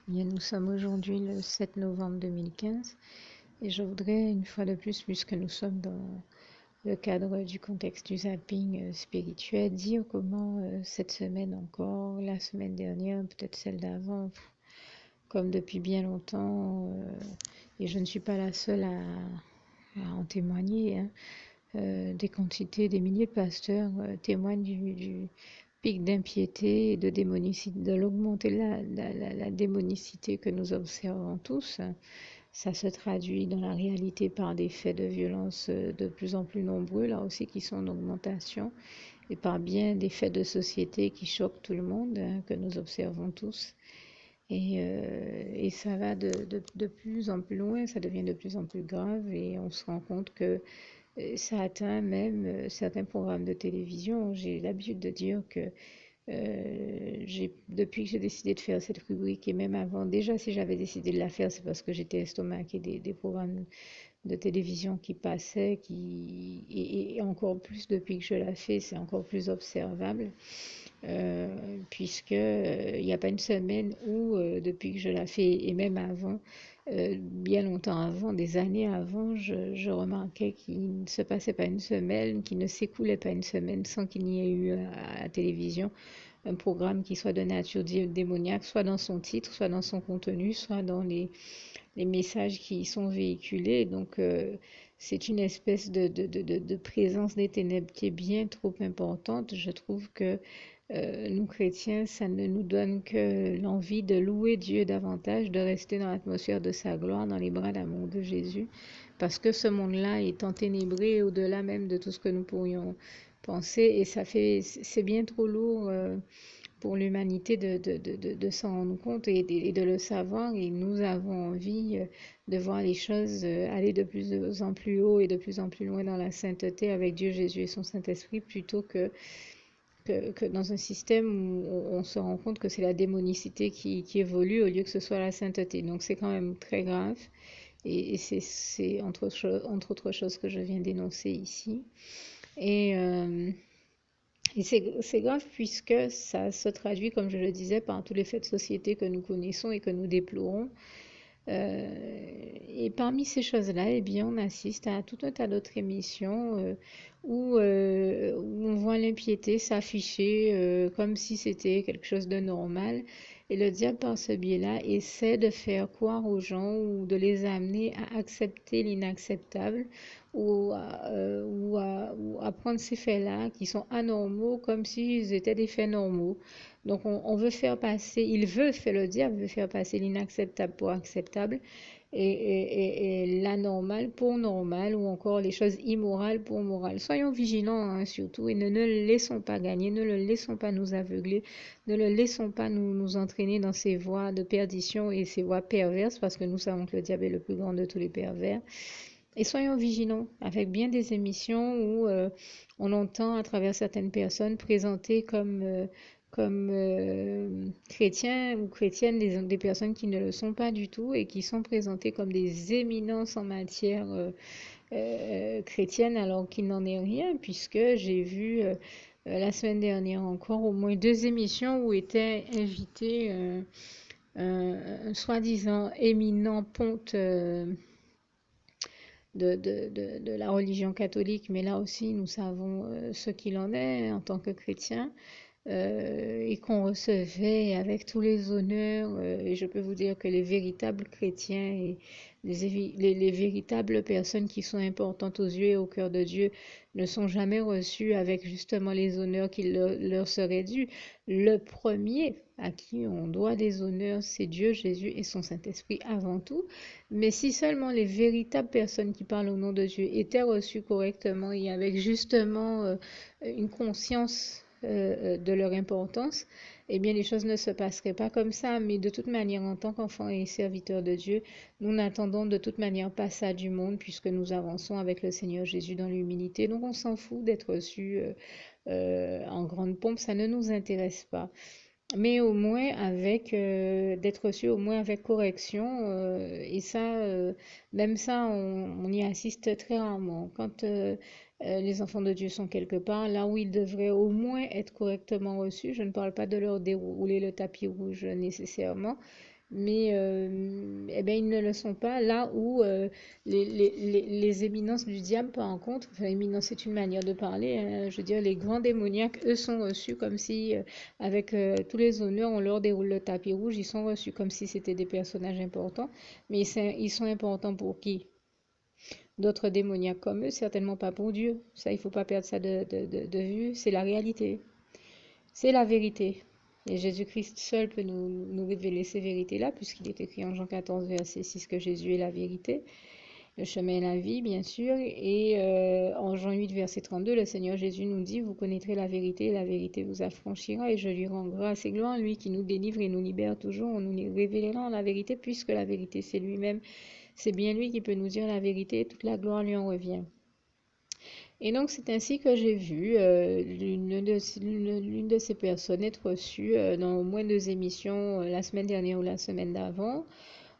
Bien, nous sommes aujourd'hui le 7 novembre 2015 et je voudrais une fois de plus, puisque nous sommes dans le cadre du contexte du zapping spirituel, dire comment cette semaine encore, la semaine dernière, peut-être celle d'avant, comme depuis bien longtemps, et je ne suis pas la seule à en témoigner, hein, des quantités, des milliers de pasteurs témoignent du pic d'impiété et de démonicité, de l'augmenter la démonicité que nous observons tous. Ça se traduit dans la réalité par des faits de violence de plus en plus nombreux, là aussi qui sont en augmentation, et par bien des faits de société qui choquent tout le monde, hein, que nous observons tous. Et ça va de plus en plus loin, ça devient de plus en plus grave, et on se rend compte que ça atteint même certains programmes de télévision. J'ai l'habitude de dire que depuis que j'ai décidé de faire cette rubrique, et même avant, déjà si j'avais décidé de la faire, c'est parce que j'étais estomaquée des programmes de télévision qui passaient, et encore plus depuis que je la fais, c'est encore plus observable, puisque il n'y a pas une semaine où, depuis que je la fais, et même avant, bien longtemps avant, des années avant, je remarquais qu'il ne se passait pas une semaine, qu'il ne s'écoulait pas une semaine sans qu'il n'y ait eu à la télévision un programme qui soit de nature démoniaque, soit dans son titre, soit dans son contenu, soit dans les messages qui y sont véhiculés. Donc, c'est une espèce de présence des ténèbres qui est bien trop importante. Je trouve que nous chrétiens, ça ne nous donne que l'envie de louer Dieu davantage, de rester dans l'atmosphère de sa gloire, dans les bras d'amour de Jésus, parce que ce monde-là est enténébré au-delà même de tout ce que nous pourrions penser, et c'est bien trop lourd pour l'humanité de s'en rendre compte et de le savoir, et nous avons envie de voir les choses aller de plus en plus haut et de plus en plus loin dans la sainteté avec Dieu, Jésus et son Saint-Esprit, plutôt que dans un système où on se rend compte que c'est la démonicité qui évolue au lieu que ce soit la sainteté. Donc c'est quand même très grave, et c'est entre autres choses que je viens d'énoncer ici. Et, euh, et c'est grave puisque ça se traduit, comme je le disais, par tous les faits de société que nous connaissons et que nous déplorons. Et parmi ces choses-là, eh bien, on assiste à tout un tas d'autres émissions où on voit l'impiété s'afficher comme si c'était quelque chose de normal. Et le diable, par ce biais-là, essaie de faire croire aux gens ou de les amener à accepter l'inacceptable ou à prendre ces faits-là qui sont anormaux comme s'ils étaient des faits normaux. Donc on veut faire passer, le diable veut faire passer l'inacceptable pour acceptable, et l'anormal pour normal, ou encore les choses immorales pour morales. Soyons vigilants, hein, surtout, et ne le laissons pas gagner, ne le laissons pas nous aveugler, ne le laissons pas nous entraîner dans ces voies de perdition et ces voies perverses, parce que nous savons que le diable est le plus grand de tous les pervers. Et soyons vigilants avec bien des émissions où on entend à travers certaines personnes présenter comme chrétiens ou chrétiennes des personnes qui ne le sont pas du tout et qui sont présentées comme des éminences en matière chrétienne, alors qu'il n'en est rien, puisque j'ai vu la semaine dernière encore au moins deux émissions où étaient invités un soi-disant éminent ponte de la religion catholique, mais là aussi nous savons ce qu'il en est en tant que chrétien, et qu'on recevait avec tous les honneurs, et je peux vous dire que les véritables chrétiens et les véritables personnes qui sont importantes aux yeux et au cœur de Dieu ne sont jamais reçues avec justement les honneurs qui leur seraient dus. Le premier à qui on doit des honneurs, c'est Dieu, Jésus et son Saint-Esprit avant tout. Mais si seulement les véritables personnes qui parlent au nom de Dieu étaient reçues correctement et avec justement une conscience de leur importance, eh bien les choses ne se passeraient pas comme ça. Mais de toute manière, en tant qu'enfants et serviteurs de Dieu, nous n'attendons de toute manière pas ça du monde, puisque nous avançons avec le Seigneur Jésus dans l'humilité. Donc on s'en fout d'être reçus en grande pompe, ça ne nous intéresse pas. Mais au moins avec d'être reçu au moins avec correction, et ça, même ça, on y assiste très rarement. Quand les enfants de Dieu sont quelque part, là où ils devraient au moins être correctement reçus, je ne parle pas de leur dérouler le tapis rouge nécessairement, mais eh ben, ils ne le sont pas là où les éminences du diable, par contre, enfin, éminence c'est une manière de parler, hein, je veux dire, les grands démoniaques, eux, sont reçus comme si, avec tous les honneurs, on leur déroule le tapis rouge, ils sont reçus comme si c'était des personnages importants, mais ils sont importants pour qui? D'autres démoniaques comme eux, certainement pas pour Dieu. Ça, il faut pas perdre ça de vue, c'est la réalité. C'est la vérité. Et Jésus-Christ seul peut nous révéler ces vérités-là, puisqu'il est écrit en Jean 14, verset 6 que Jésus est la vérité, le chemin et la vie, bien sûr. Et en Jean 8, verset 32, le Seigneur Jésus nous dit, vous connaîtrez la vérité vous affranchira, et je lui rends grâce et gloire, lui qui nous délivre et nous libère toujours, on nous révélera la vérité, puisque la vérité c'est lui-même. C'est bien lui qui peut nous dire la vérité, et toute la gloire lui en revient. Et donc, c'est ainsi que j'ai vu l'une de ces personnes être reçue dans au moins deux émissions la semaine dernière ou la semaine d'avant,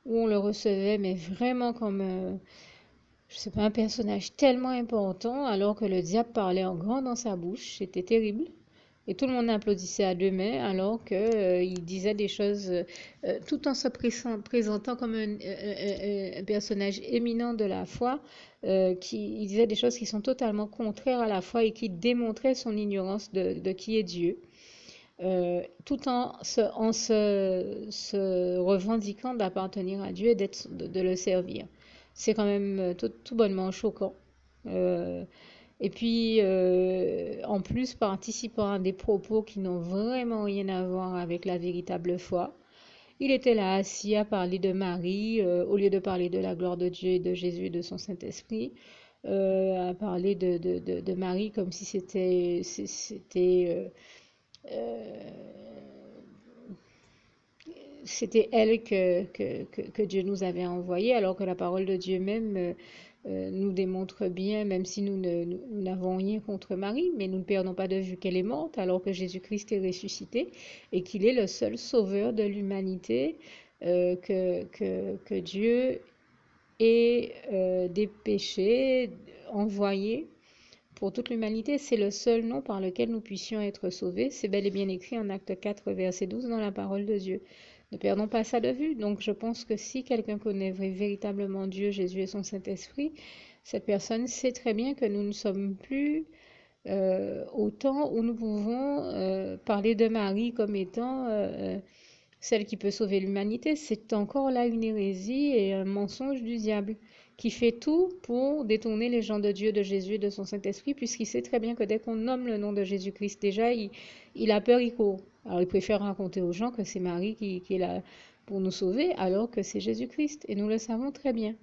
où on le recevait, mais vraiment comme, je sais pas, un personnage tellement important, alors que le diable parlait en grand dans sa bouche. C'était terrible. Et tout le monde applaudissait à deux mains alors qu'il disait des choses tout en se présentant comme un personnage éminent de la foi, il disait des choses qui sont totalement contraires à la foi et qui démontraient son ignorance de qui est Dieu, tout se revendiquant d'appartenir à Dieu et de le servir. C'est quand même tout bonnement choquant. Euh, et puis, en plus, participant à des propos qui n'ont vraiment rien à voir avec la véritable foi. Il était là assis à parler de Marie, au lieu de parler de la gloire de Dieu et de Jésus et de son Saint-Esprit, à parler de Marie comme si c'était elle que Dieu nous avait envoyée, alors que la parole de Dieu même nous démontre bien, même si nous n'avons rien contre Marie, mais nous ne perdons pas de vue qu'elle est morte, alors que Jésus-Christ est ressuscité et qu'il est le seul sauveur de l'humanité, que Dieu ait dépêché, envoyé pour toute l'humanité. C'est le seul nom par lequel nous puissions être sauvés. C'est bel et bien écrit en Acte 4, verset 12 dans la parole de Dieu. Ne perdons pas ça de vue. Donc je pense que si quelqu'un connaît véritablement Dieu, Jésus et son Saint-Esprit, cette personne sait très bien que nous ne sommes plus au temps où nous pouvons parler de Marie comme étant celle qui peut sauver l'humanité. C'est encore là une hérésie et un mensonge du diable qui fait tout pour détourner les gens de Dieu, de Jésus et de son Saint-Esprit, puisqu'il sait très bien que dès qu'on nomme le nom de Jésus-Christ, déjà, il a peur, il court. Alors il préfère raconter aux gens que c'est Marie qui est là pour nous sauver, alors que c'est Jésus-Christ. Et nous le savons très bien.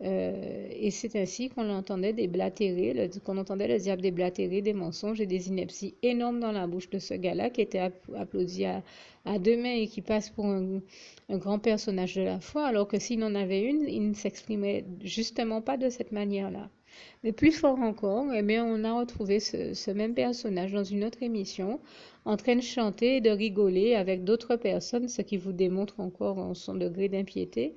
Et c'est ainsi qu'on l'entendait déblatérer, qu'on entendait le diable déblatérer des mensonges et des inepties énormes dans la bouche de ce gars-là qui était applaudi à deux mains et qui passe pour un grand personnage de la foi, alors que s'il en avait une, il ne s'exprimait justement pas de cette manière-là. Mais plus fort encore, eh bien, on a retrouvé ce même personnage dans une autre émission, en train de chanter et de rigoler avec d'autres personnes, ce qui vous démontre encore son degré d'impiété.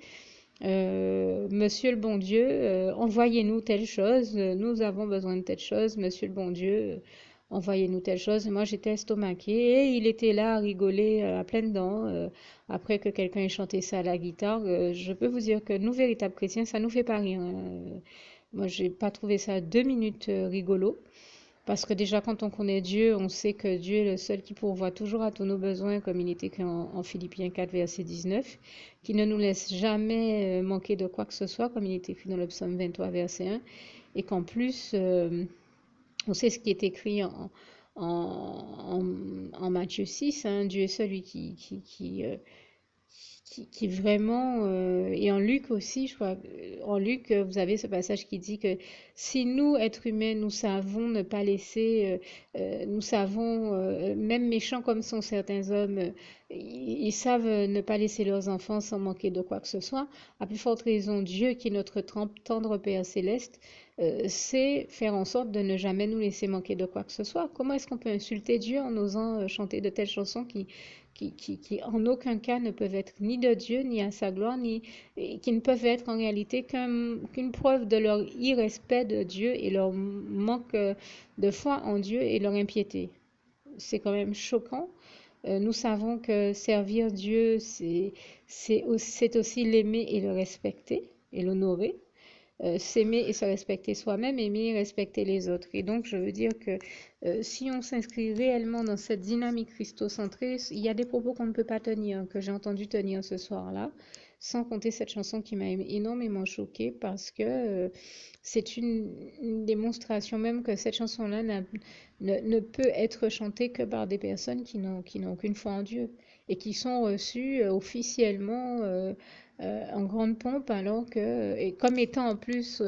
Monsieur le bon Dieu, envoyez-nous telle chose, nous avons besoin de telle chose, Monsieur le bon Dieu, envoyez-nous telle chose. Et moi, j'étais estomaquée et il était là à rigoler à pleines dents après que quelqu'un ait chanté ça à la guitare. Je peux vous dire que nous, véritables chrétiens, ça nous fait pas rire, hein. Moi, j'ai pas trouvé ça 2 minutes rigolo. Parce que déjà, quand on connaît Dieu, on sait que Dieu est le seul qui pourvoit toujours à tous nos besoins, comme il est écrit en Philippiens 4, verset 19, qui ne nous laisse jamais manquer de quoi que ce soit, comme il est écrit dans le psaume 23, verset 1, et qu'en plus, on sait ce qui est écrit en Matthieu 6, hein, Dieu est celui qui vraiment, et en Luc aussi, je crois, en Luc, vous avez ce passage qui dit que si nous, êtres humains, nous savons ne pas laisser, nous savons, même méchants comme sont certains hommes, ils savent ne pas laisser leurs enfants sans manquer de quoi que ce soit, à plus forte raison, Dieu, qui est notre tendre Père céleste, sait faire en sorte de ne jamais nous laisser manquer de quoi que ce soit. Comment est-ce qu'on peut insulter Dieu en osant chanter de telles chansons qui en aucun cas ne peuvent être ni de Dieu, ni à sa gloire, ni qui ne peuvent être en réalité qu'une preuve de leur irrespect de Dieu et leur manque de foi en Dieu et leur impiété. C'est quand même choquant. Nous savons que servir Dieu, c'est aussi l'aimer et le respecter et l'honorer. S'aimer et se respecter soi-même, aimer et respecter les autres. Et donc, je veux dire que si on s'inscrit réellement dans cette dynamique christocentrée, il y a des propos qu'on ne peut pas tenir, que j'ai entendu tenir ce soir-là, sans compter cette chanson qui m'a énormément choquée parce que c'est une démonstration même que cette chanson-là ne peut être chantée que par des personnes qui n'ont aucune foi en Dieu et qui sont reçues officiellement en grande pompe, alors que, et comme étant en plus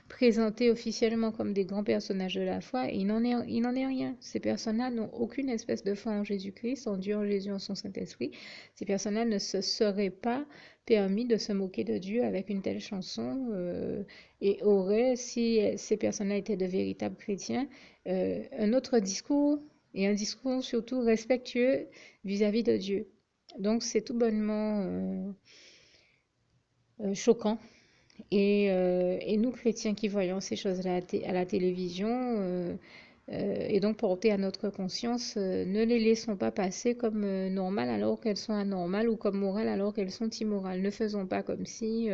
présentés officiellement comme des grands personnages de la foi, il n'en est rien. Ces personnes-là n'ont aucune espèce de foi en Jésus-Christ, en Dieu, en Jésus, en son Saint-Esprit. Ces personnes-là ne se seraient pas permis de se moquer de Dieu avec une telle chanson et auraient, si ces personnes-là étaient de véritables chrétiens, un autre discours et un discours surtout respectueux vis-à-vis de Dieu. Donc c'est tout bonnement choquant. Et nous, chrétiens qui voyons ces choses-là à la télévision, et donc portées à notre conscience, ne les laissons pas passer comme normales alors qu'elles sont anormales ou comme morales alors qu'elles sont immorales. Ne faisons pas comme si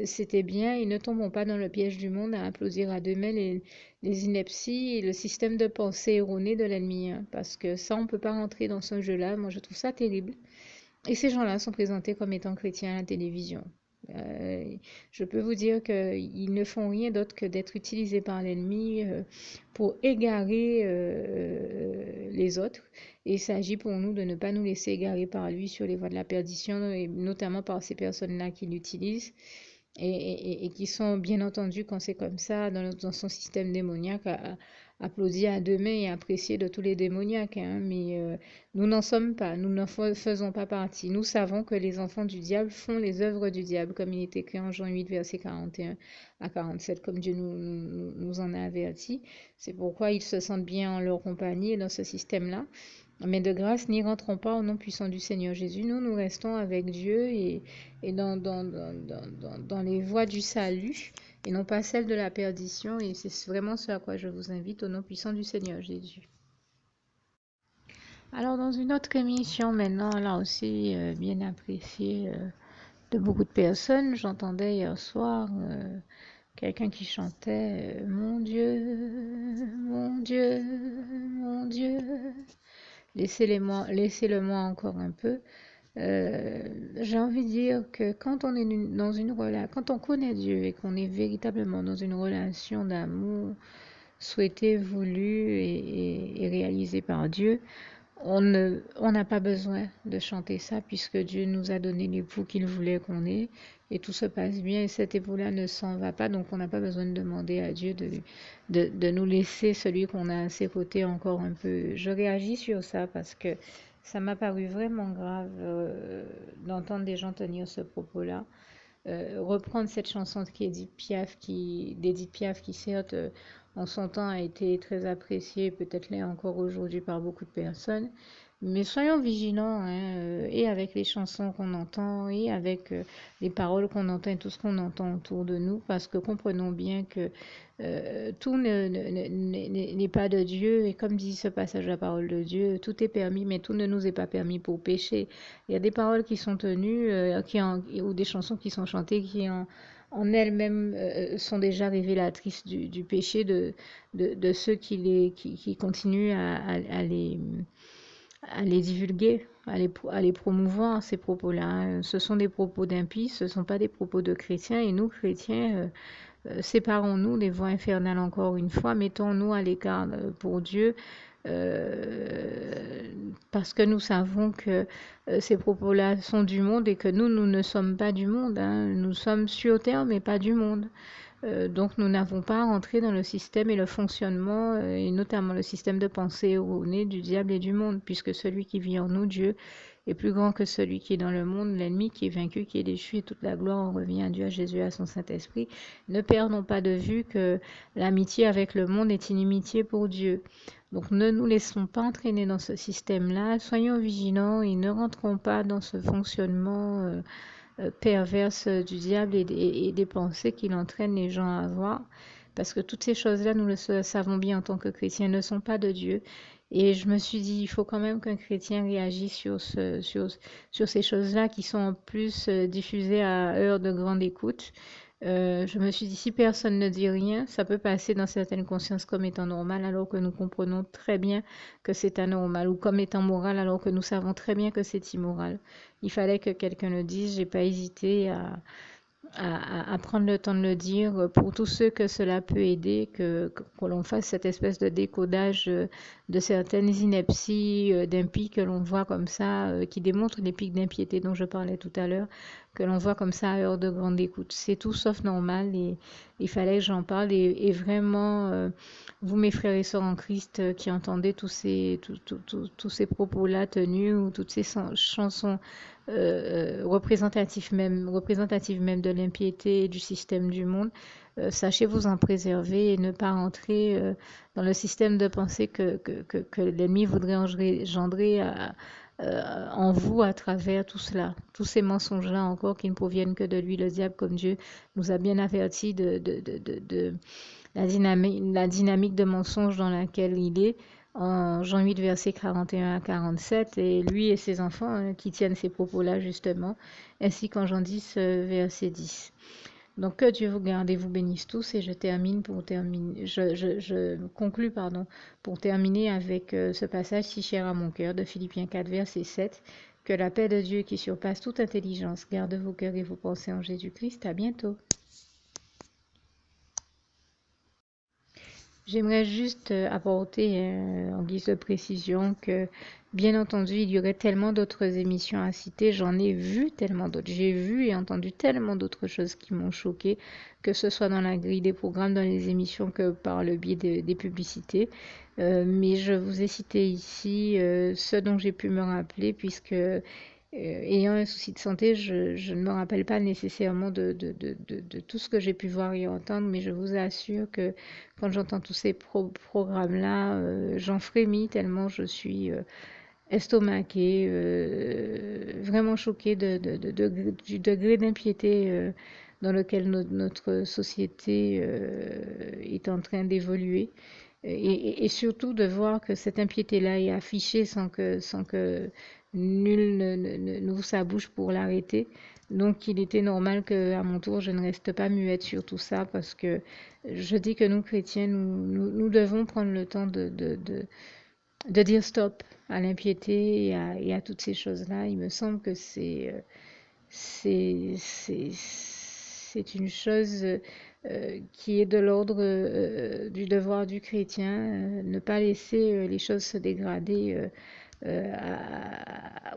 c'était bien et ne tombons pas dans le piège du monde à applaudir à deux mains les inepties et le système de pensée erroné de l'ennemi, hein, parce que ça, on ne peut pas rentrer dans ce jeu-là. Moi, je trouve ça terrible. Et ces gens-là sont présentés comme étant chrétiens à la télévision. Je peux vous dire qu'ils ne font rien d'autre que d'être utilisés par l'ennemi pour égarer les autres. Et il s'agit pour nous de ne pas nous laisser égarer par lui sur les voies de la perdition, et notamment par ces personnes-là qui l'utilisent et qui sont bien entendu, quand c'est comme ça, dans son système démoniaque, applaudis à deux mains et appréciés de tous les démoniaques, hein, mais nous n'en sommes pas, nous n'en faisons pas partie. Nous savons que les enfants du diable font les œuvres du diable, comme il est écrit en Jean 8, versets 41 à 47, comme Dieu nous en a avertis. C'est pourquoi ils se sentent bien en leur compagnie et dans ce système-là. Mais de grâce, n'y rentrons pas au nom puissant du Seigneur Jésus. Nous restons avec Dieu et dans les voies du salut et non pas celles de la perdition. Et c'est vraiment ce à quoi je vous invite au nom puissant du Seigneur Jésus. Alors, dans une autre émission maintenant, là aussi bien appréciée de beaucoup de personnes, j'entendais hier soir quelqu'un qui chantait Mon Dieu, mon Dieu, mon Dieu. Laissez-le-moi encore un peu. J'ai envie de dire que quand on est dans une relation, quand on connaît Dieu et qu'on est véritablement dans une relation d'amour souhaitée, voulue et réalisée par Dieu, on n'a pas besoin de chanter ça puisque Dieu nous a donné l'époux qu'il voulait qu'on ait et tout se passe bien et cet époux-là ne s'en va pas, donc on n'a pas besoin de demander à Dieu de nous laisser celui qu'on a à ses côtés encore un peu. Je réagis sur ça parce que ça m'a paru vraiment grave d'entendre des gens tenir ce propos-là. Reprendre cette chanson d'Edith Piaf qui certes en son temps a été très appréciée, peut-être l'est encore aujourd'hui par beaucoup de personnes. Mais soyons vigilants, hein, et avec les chansons qu'on entend, et avec les paroles qu'on entend, et tout ce qu'on entend autour de nous, parce que comprenons bien que tout n'est pas de Dieu, et comme dit ce passage de la parole de Dieu, tout est permis, mais tout ne nous est pas permis pour pécher. Il y a des paroles qui sont tenues, ou des chansons qui sont chantées, qui en elles-mêmes sont déjà révélatrices du péché de ceux qui continuent à les divulguer, à les promouvoir, ces propos-là. Ce sont des propos d'impies, ce ne sont pas des propos de chrétiens, et nous, chrétiens, séparons-nous des voies infernales encore une fois, mettons-nous à l'écart pour Dieu, parce que nous savons que ces propos-là sont du monde et que nous ne sommes pas du monde, hein. Nous sommes sur terre, mais pas du monde. Donc nous n'avons pas à rentrer dans le système et le fonctionnement, et notamment le système de pensée erroné du diable et du monde, puisque celui qui vit en nous, Dieu, est plus grand que celui qui est dans le monde, l'ennemi qui est vaincu, qui est déchu, et toute la gloire en revient à Dieu, à Jésus, à son Saint-Esprit. Ne perdons pas de vue que l'amitié avec le monde est inimitié pour Dieu. Donc ne nous laissons pas entraîner dans ce système-là, soyons vigilants et ne rentrons pas dans ce fonctionnement perverse du diable et des pensées qu'il entraîne les gens à avoir. Parce que toutes ces choses-là, nous le savons bien en tant que chrétiens, ne sont pas de Dieu. Et je me suis dit, il faut quand même qu'un chrétien réagisse sur ces choses-là qui sont en plus diffusées à heure de grande écoute. Je me suis dit, si personne ne dit rien, ça peut passer dans certaines consciences comme étant normal, alors que nous comprenons très bien que c'est anormal, ou comme étant moral, alors que nous savons très bien que c'est immoral. Il fallait que quelqu'un le dise. J'ai pas hésité à prendre le temps de le dire pour tous ceux que cela peut aider, que l'on fasse cette espèce de décodage de certaines inepties d'impies que l'on voit comme ça, qui démontrent les pics d'impiété dont je parlais tout à l'heure, que l'on voit comme ça à heure de grande écoute. C'est tout sauf normal et il fallait que j'en parle et vraiment, vous mes frères et sœurs en Christ qui entendez tous ces propos-là tenus ou toutes ces chansons représentative même de l'impiété du système du monde, sachez vous en préserver et ne pas entrer dans le système de pensée que l'ennemi voudrait engendrer en vous à travers tout cela, tous ces mensonges-là encore qui ne proviennent que de lui, le diable, comme Dieu nous a bien avertis de la dynamique de mensonge dans laquelle il est en Jean 8, verset 41 à 47, et lui et ses enfants qui tiennent ces propos-là justement, ainsi qu'en Jean 10, verset 10. Donc que Dieu vous garde et vous bénisse tous, et je conclus pour terminer avec ce passage si cher à mon cœur de Philippiens 4, verset 7. Que la paix de Dieu qui surpasse toute intelligence garde vos cœurs et vos pensées en Jésus-Christ. À bientôt. J'aimerais juste apporter en guise de précision que, bien entendu, il y aurait tellement d'autres émissions à citer. J'en ai vu tellement d'autres. J'ai vu et entendu tellement d'autres choses qui m'ont choqué, que ce soit dans la grille des programmes, dans les émissions, que par le biais des publicités. Mais je vous ai cité ici ce dont j'ai pu me rappeler, puisque ayant un souci de santé, je ne me rappelle pas nécessairement de tout ce que j'ai pu voir et entendre, mais je vous assure que quand j'entends tous ces programmes-là, j'en frémis tellement je suis estomaquée, vraiment choquée du degré d'impiété dans lequel notre société est en train d'évoluer. Et surtout de voir que cette impiété-là est affichée sans que nul n'ouvre sa bouche pour l'arrêter. Donc il était normal qu'à mon tour, je ne reste pas muette sur tout ça parce que je dis que nous, chrétiens, nous devons prendre le temps de dire stop à l'impiété et à toutes ces choses-là. Il me semble que c'est une chose qui est de l'ordre du devoir du chrétien, ne pas laisser les choses se dégrader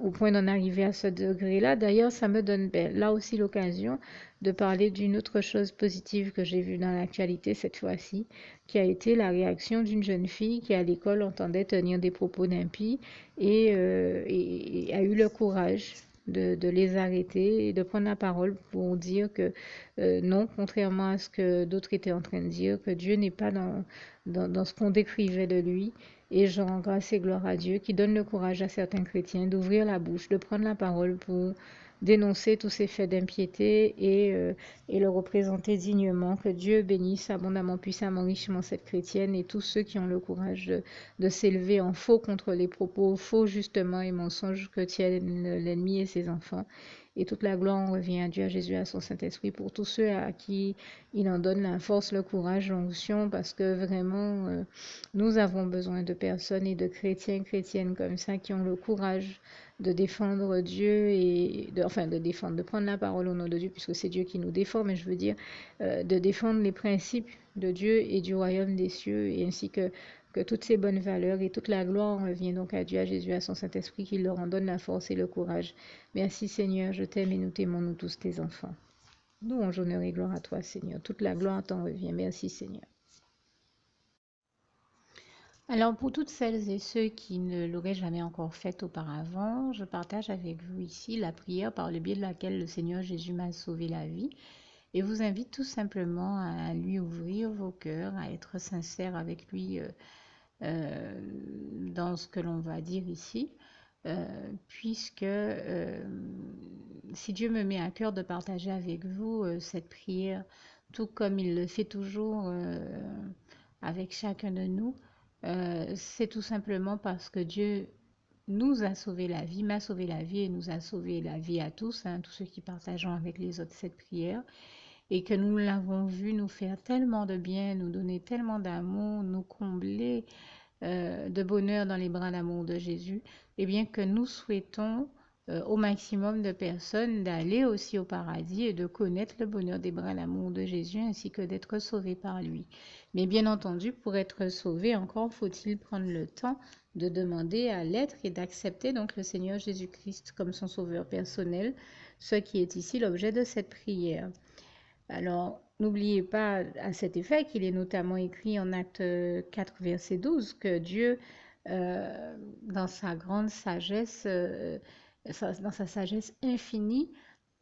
au point d'en arriver à ce degré-là. D'ailleurs, ça me donne là aussi l'occasion de parler d'une autre chose positive que j'ai vue dans l'actualité cette fois-ci, qui a été la réaction d'une jeune fille qui à l'école entendait tenir des propos d'impies et a eu le courage de les arrêter et de prendre la parole pour dire que non, contrairement à ce que d'autres étaient en train de dire, que Dieu n'est pas dans ce qu'on décrivait de lui. Et je rends grâce et gloire à Dieu qui donne le courage à certains chrétiens d'ouvrir la bouche, de prendre la parole pour dénoncer tous ces faits d'impiété et le représenter dignement. Que Dieu bénisse abondamment, puissamment, richement cette chrétienne et tous ceux qui ont le courage de s'élever en faux contre les propos faux justement et mensonges que tiennent l'ennemi et ses enfants. Et toute la gloire en revient à Dieu, à Jésus, à son Saint-Esprit, pour tous ceux à qui il en donne la force, le courage, l'onction, parce que vraiment, nous avons besoin de personnes et de chrétiens, chrétiennes comme ça, qui ont le courage de défendre Dieu enfin de défendre, de prendre la parole au nom de Dieu, puisque c'est Dieu qui nous défend, mais je veux dire, de défendre les principes de Dieu et du royaume des cieux, et ainsi que toutes ces bonnes valeurs et toute la gloire en revient donc à Dieu, à Jésus, à son Saint-Esprit, qui leur en donne la force et le courage. Merci Seigneur, je t'aime et nous t'aimons, nous tous tes enfants. Louange, honneur et gloire à toi Seigneur. Toute la gloire t'en revient. Merci Seigneur. Alors pour toutes celles et ceux qui ne l'auraient jamais encore fait auparavant, je partage avec vous ici la prière par le biais de laquelle le Seigneur Jésus m'a sauvé la vie et vous invite tout simplement à lui ouvrir vos cœurs, à être sincère avec lui dans ce que l'on va dire ici, puisque si Dieu me met à cœur de partager avec vous cette prière, tout comme il le fait toujours avec chacun de nous, C'est tout simplement parce que Dieu nous a sauvé la vie, m'a sauvé la vie et nous a sauvé la vie à tous, hein, tous ceux qui partageons avec les autres cette prière, et que nous l'avons vu nous faire tellement de bien, nous donner tellement d'amour, nous combler de bonheur dans les bras d'amour de Jésus, et bien que nous souhaitons au maximum de personnes d'aller aussi au paradis et de connaître le bonheur des bras d'amour de Jésus ainsi que d'être sauvés par lui. Mais bien entendu, pour être sauvé, encore faut-il prendre le temps de demander à l'être et d'accepter donc le Seigneur Jésus-Christ comme son sauveur personnel, ce qui est ici l'objet de cette prière. Alors, n'oubliez pas à cet effet qu'il est notamment écrit en Acte 4, verset 12, que Dieu, dans sa grande sagesse, dans sa sagesse infinie,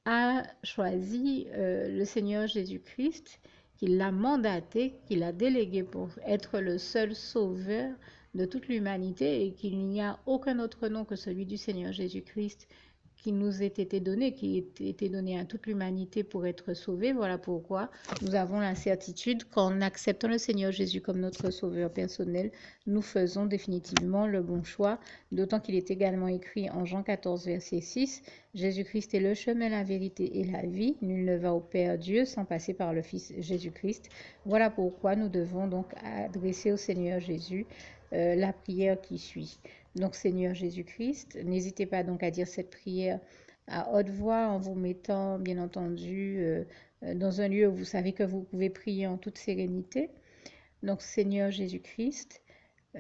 a choisi le Seigneur Jésus-Christ, qu'il l'a mandaté, qu'il a délégué pour être le seul sauveur de toute l'humanité et qu'il n'y a aucun autre nom que celui du Seigneur Jésus-Christ qui nous ait été donné, qui ait été donné à toute l'humanité pour être sauvé. Voilà pourquoi nous avons la certitude qu'en acceptant le Seigneur Jésus comme notre sauveur personnel, nous faisons définitivement le bon choix, d'autant qu'il est également écrit en Jean 14, verset 6, Jésus-Christ est le chemin, la vérité et la vie. Nul ne va au Père Dieu sans passer par le Fils Jésus-Christ. Voilà pourquoi nous devons donc adresser au Seigneur Jésus la prière qui suit. Donc Seigneur Jésus-Christ, n'hésitez pas donc à dire cette prière à haute voix en vous mettant bien entendu dans un lieu où vous savez que vous pouvez prier en toute sérénité. Donc Seigneur Jésus-Christ,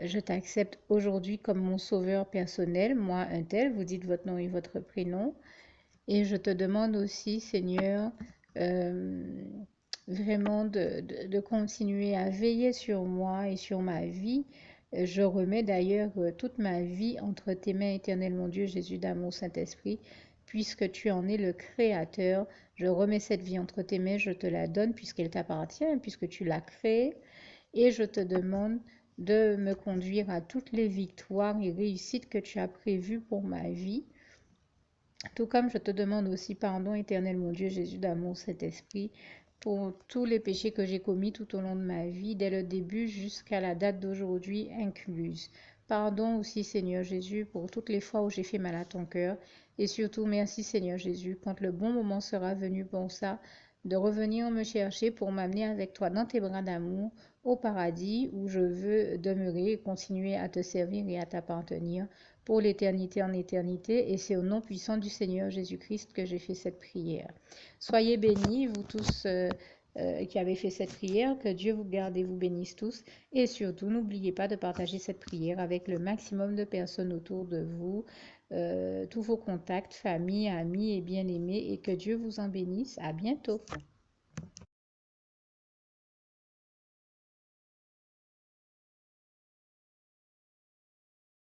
je t'accepte aujourd'hui comme mon sauveur personnel, moi un tel, vous dites votre nom et votre prénom. Et je te demande aussi, Seigneur, euh, vraiment de continuer à veiller sur moi et sur ma vie. Je remets d'ailleurs toute ma vie entre tes mains, éternel mon Dieu, Jésus d'amour, Saint-Esprit, puisque tu en es le Créateur. Je remets cette vie entre tes mains, je te la donne puisqu'elle t'appartient, puisque tu l'as créée. Et je te demande de me conduire à toutes les victoires et réussites que tu as prévues pour ma vie. Tout comme je te demande aussi pardon, éternel mon Dieu, Jésus d'amour, Saint-Esprit, pour tous les péchés que j'ai commis tout au long de ma vie, dès le début jusqu'à la date d'aujourd'hui incluse. Pardon aussi, Seigneur Jésus, pour toutes les fois où j'ai fait mal à ton cœur. Et surtout, merci, Seigneur Jésus, quand le bon moment sera venu pour ça, de revenir me chercher pour m'amener avec toi dans tes bras d'amour au paradis où je veux demeurer et continuer à te servir et à t'appartenir pour l'éternité en éternité, et c'est au nom puissant du Seigneur Jésus-Christ que j'ai fait cette prière. Soyez bénis, vous tous qui avez fait cette prière, que Dieu vous garde et vous bénisse tous, et surtout n'oubliez pas de partager cette prière avec le maximum de personnes autour de vous, tous vos contacts, famille, amis et bien-aimés, et que Dieu vous en bénisse. À bientôt.